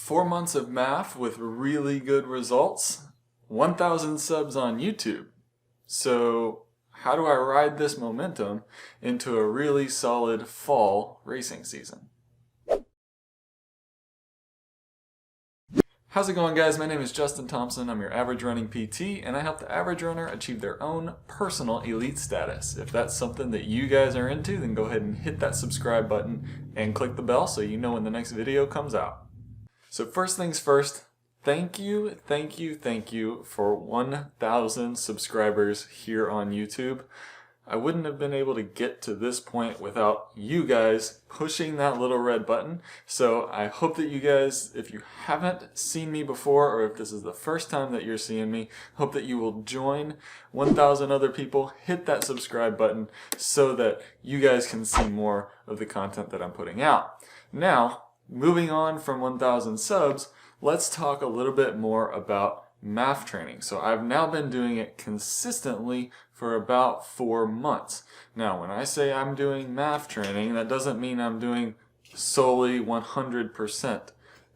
4 months of MAF with really good results, 1,000 subs on YouTube. So how do I ride this momentum into a really solid fall racing season? How's it going, guys? My name is Justin Thompson. I'm your average running PT, and I help the average runner achieve their own personal elite status. If that's something that you guys are into, then go ahead and hit that subscribe button and click the bell so you know when the next video comes out. So first things first, thank you for 1,000 subscribers here on YouTube. I wouldn't have been able to get to this point without you guys pushing that little red button. So I hope that you guys, if you haven't seen me before, or if this is the first time that you're seeing me, hope that you will join 1,000 other people, hit that subscribe button so that you guys can see more of the content that I'm putting out. Now, moving on from 1,000 subs, let's talk a little bit more about MAF training. So I've now been doing it consistently for about 4 months. Now, when I say I'm doing MAF training, that doesn't mean I'm doing solely 100%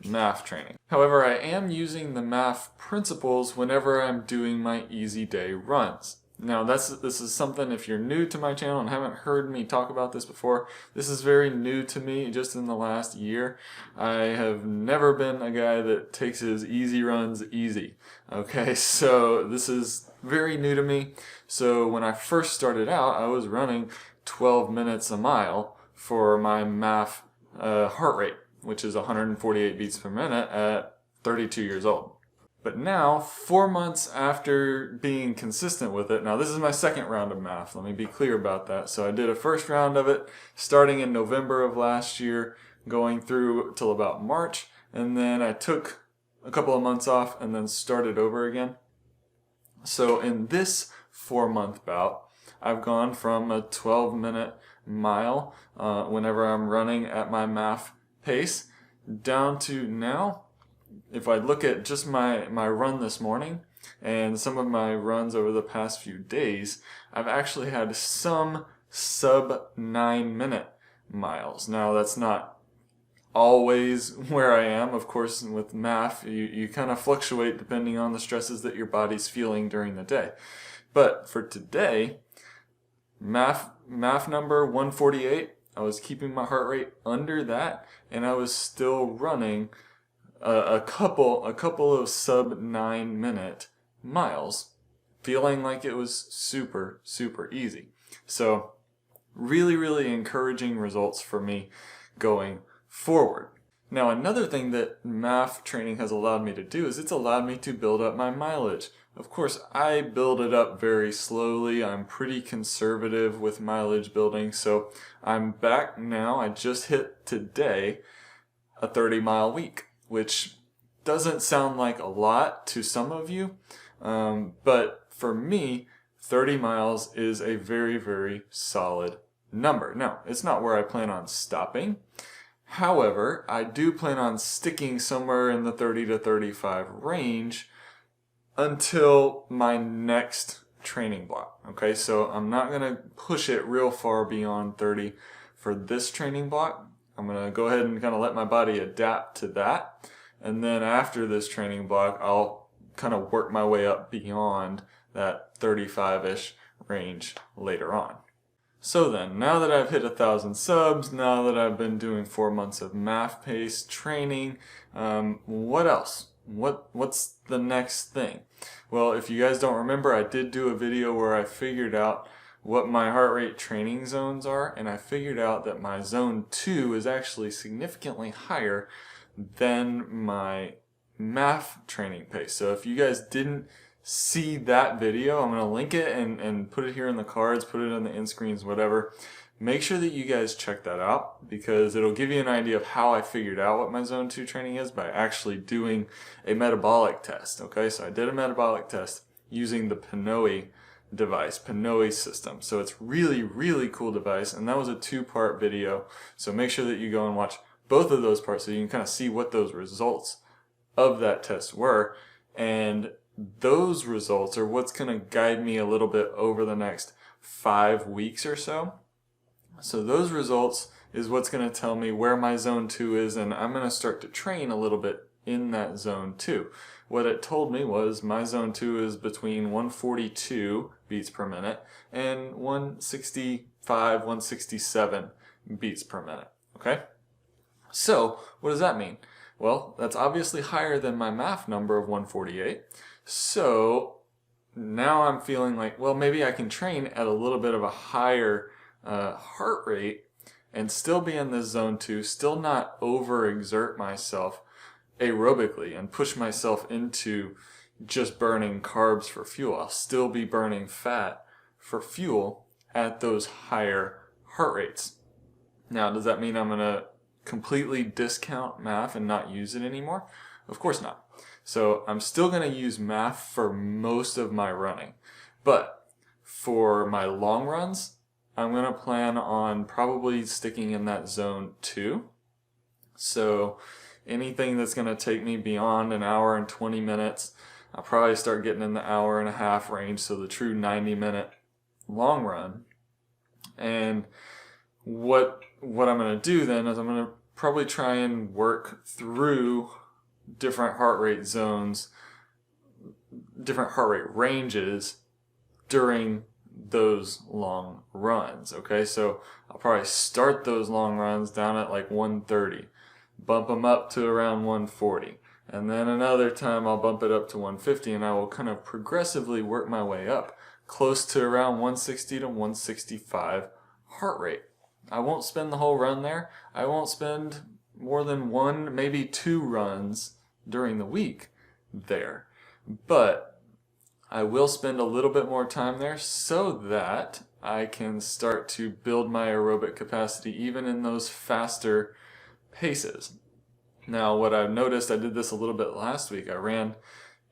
MAF training. However, I am using the MAF principles whenever I'm doing my easy day runs. Now, this is something, if you're new to my channel and haven't heard me talk about this before, this is very new to me just in the last year. I have never been a guy that takes his easy runs easy. Okay, so this is very new to me. So when I first started out, I was running 12 minutes a mile for my MAF heart rate, which is 148 beats per minute at 32 years old. But now, 4 months after being consistent with it, now this is my second round of MAF, let me be clear about that. So I did a first round of it starting in November of last year, going through till about March, and then I took a couple of months off and then started over again. So in this 4-month bout, I've gone from a 12-minute mile whenever I'm running at my MAF pace down to now, if I look at just my run this morning and some of my runs over the past few days, I've actually had some sub 9-minute miles. Now that's not always where I am. Of course, with MAF, you kind of fluctuate depending on the stresses that your body's feeling during the day. But for today, MAF number 148, I was keeping my heart rate under that, and I was still running a couple of sub 9-minute miles, feeling like it was super easy. So really encouraging results for me going forward. Now, another thing that MAF training has allowed me to do is it's allowed me to build up my mileage. Of course, I build it up very slowly. I'm pretty conservative with mileage building, so I'm back now. I just hit today a 30-mile week, which doesn't sound like a lot to some of you, but for me, 30 miles is a very solid number. Now, it's not where I plan on stopping. However, I do plan on sticking somewhere in the 30 to 35 range until my next training block. Okay, so I'm not going to push it real far beyond 30 for this training block. I'm going to go ahead and kind of let my body adapt to that. And then after this training block, I'll kind of work my way up beyond that 35-ish range later on. So then, now that I've hit 1,000 subs, now that I've been doing 4 months of MAF pace training, what else? What's the next thing? Well, if you guys don't remember, I did do a video where I figured out what my heart rate training zones are, and I figured out that my zone 2 is actually significantly higher than my MAF training pace. So if you guys didn't see that video, I'm going to link it and put it here in the cards, put it on the end screens, whatever. Make sure that you guys check that out, because it'll give you an idea of how I figured out what my zone 2 training is by actually doing a metabolic test. Okay, so I did a metabolic test using the Pinoe system. So it's really cool device, and that was a 2-part video. So make sure that you go and watch both of those parts so you can kind of see what those results of that test were. And those results are what's going to guide me a little bit over the next 5 weeks or so. So those results is what's going to tell me where my zone 2 is, and I'm going to start to train a little bit in that zone 2. What it told me was my zone 2 is between 142 beats per minute and 165, 167 beats per minute. Okay? So, what does that mean? Well, that's obviously higher than my MAF number of 148. So, now I'm feeling like, well, maybe I can train at a little bit of a higher heart rate and still be in this zone 2, still not overexert myself aerobically and push myself into just burning carbs for fuel. I'll still be burning fat for fuel at those higher heart rates. Now, does that mean I'm going to completely discount MAF and not use it anymore? Of course not. So I'm still going to use MAF for most of my running. But for my long runs, I'm going to plan on probably sticking in that zone 2. So anything that's going to take me beyond an hour and 20 minutes, I'll probably start getting in the hour and a half range, so the true 90-minute long run. And what I'm going to do then is I'm going to probably try and work through different heart rate zones, different heart rate ranges during those long runs. Okay, so I'll probably start those long runs down at like 130, bump them up to around 140, and then another time I'll bump it up to 150, and I will kind of progressively work my way up close to around 160 to 165 heart rate. I won't spend the whole run there. I won't spend more than 1, maybe 2 runs during the week there. But I will spend a little bit more time there so that I can start to build my aerobic capacity even in those faster paces. Now, what I've noticed, I did this a little bit last week. I ran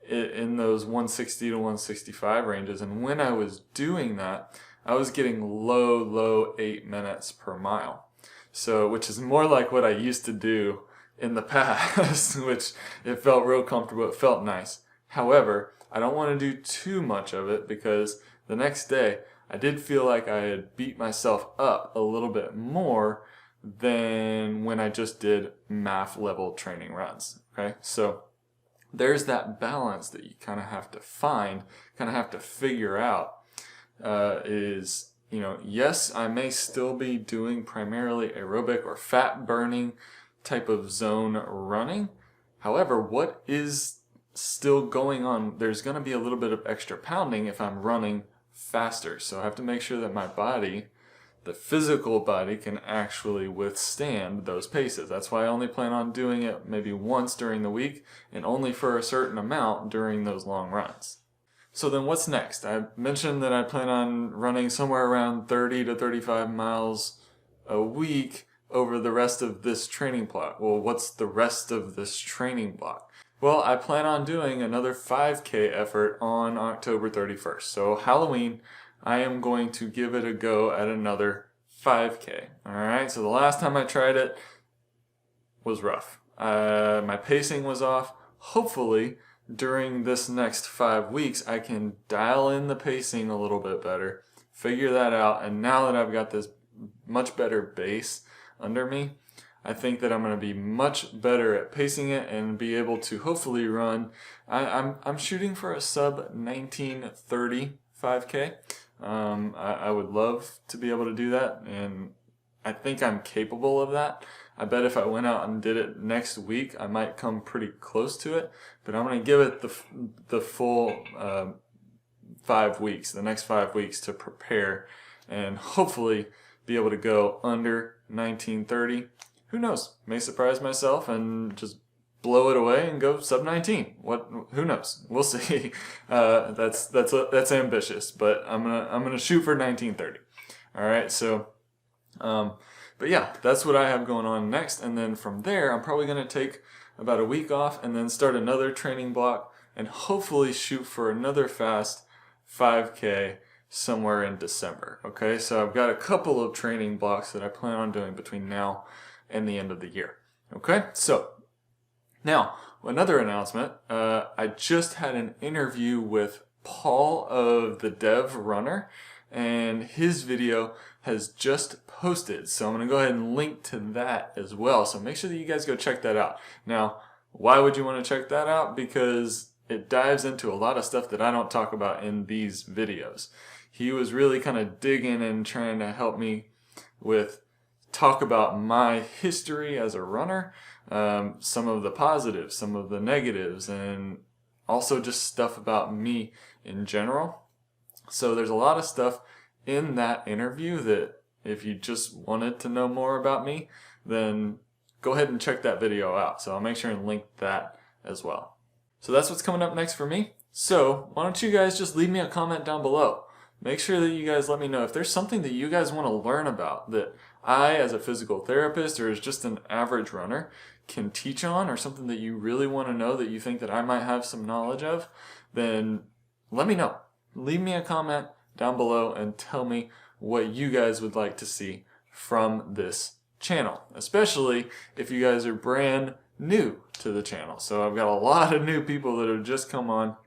in those 160 to 165 ranges, and when I was doing that, I was getting low 8 minutes per mile. So, which is more like what I used to do in the past, which it felt real comfortable, it felt nice. However, I don't want to do too much of it because the next day I did feel like I had beat myself up a little bit more than when I just did MAF level training runs. Okay, so there's that balance that you kind of have to find, kind of have to figure out. Is, yes, I may still be doing primarily aerobic or fat burning type of zone running. However, what is still going on, there's going to be a little bit of extra pounding if I'm running faster. So I have to make sure that my body, the physical body, can actually withstand those paces. That's why I only plan on doing it maybe once during the week and only for a certain amount during those long runs. So then what's next? I mentioned that I plan on running somewhere around 30 to 35 miles a week over the rest of this training block. Well, what's the rest of this training block? Well, I plan on doing another 5K effort on October 31st. So Halloween, I am going to give it a go at another 5K. Alright, so the last time I tried it was rough. My pacing was off. Hopefully, during this next 5 weeks, I can dial in the pacing a little bit better, figure that out, and now that I've got this much better base under me, I think that I'm going to be much better at pacing it and be able to hopefully run. I'm shooting for a sub 1930 5K. I would love to be able to do that, and I think I'm capable of that. I bet if I went out and did it next week, I might come pretty close to it, but I'm going to give it the full 5 weeks, the next 5 weeks to prepare and hopefully be able to go under 1930. Who knows? May surprise myself and just blow it away and go sub 19. Who knows? We'll see. That's ambitious, but I'm gonna shoot for 1930. All right, so but yeah, that's what I have going on next, and then from there I'm probably gonna take about a week off and then start another training block and hopefully shoot for another fast 5K somewhere in December. Okay, so I've got a couple of training blocks that I plan on doing between now and the end of the year. Okay, so now another announcement. I just had an interview with Paul of the DevRunner, and his video has just posted. So I'm going to go ahead and link to that as well. So make sure that you guys go check that out. Now, Why would you want to check that out? Because it dives into a lot of stuff that I don't talk about in these videos. He was really kind of digging and trying to help me with talk about my history as a runner, some of the positives, some of the negatives, and also just stuff about me in general. So there's a lot of stuff in that interview that if you just wanted to know more about me, then go ahead and check that video out. So I'll make sure and link that as well. So that's what's coming up next for me. So why don't you guys just leave me a comment down below. Make sure that you guys let me know if there's something that you guys want to learn about that I, as a physical therapist or as just an average runner, can teach on, or something that you really want to know that you think that I might have some knowledge of, then let me know. Leave me a comment down below and tell me what you guys would like to see from this channel, especially if you guys are brand new to the channel. So I've got a lot of new people that have just come on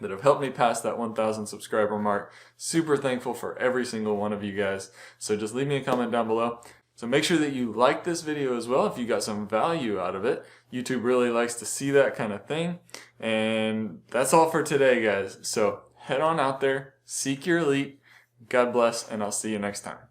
that have helped me pass that 1,000 subscriber mark. Super thankful for every single one of you guys. So just leave me a comment down below. So make sure that you like this video as well if you got some value out of it. YouTube really likes to see that kind of thing. And that's all for today, guys. So head on out there, seek your elite. God bless, and I'll see you next time.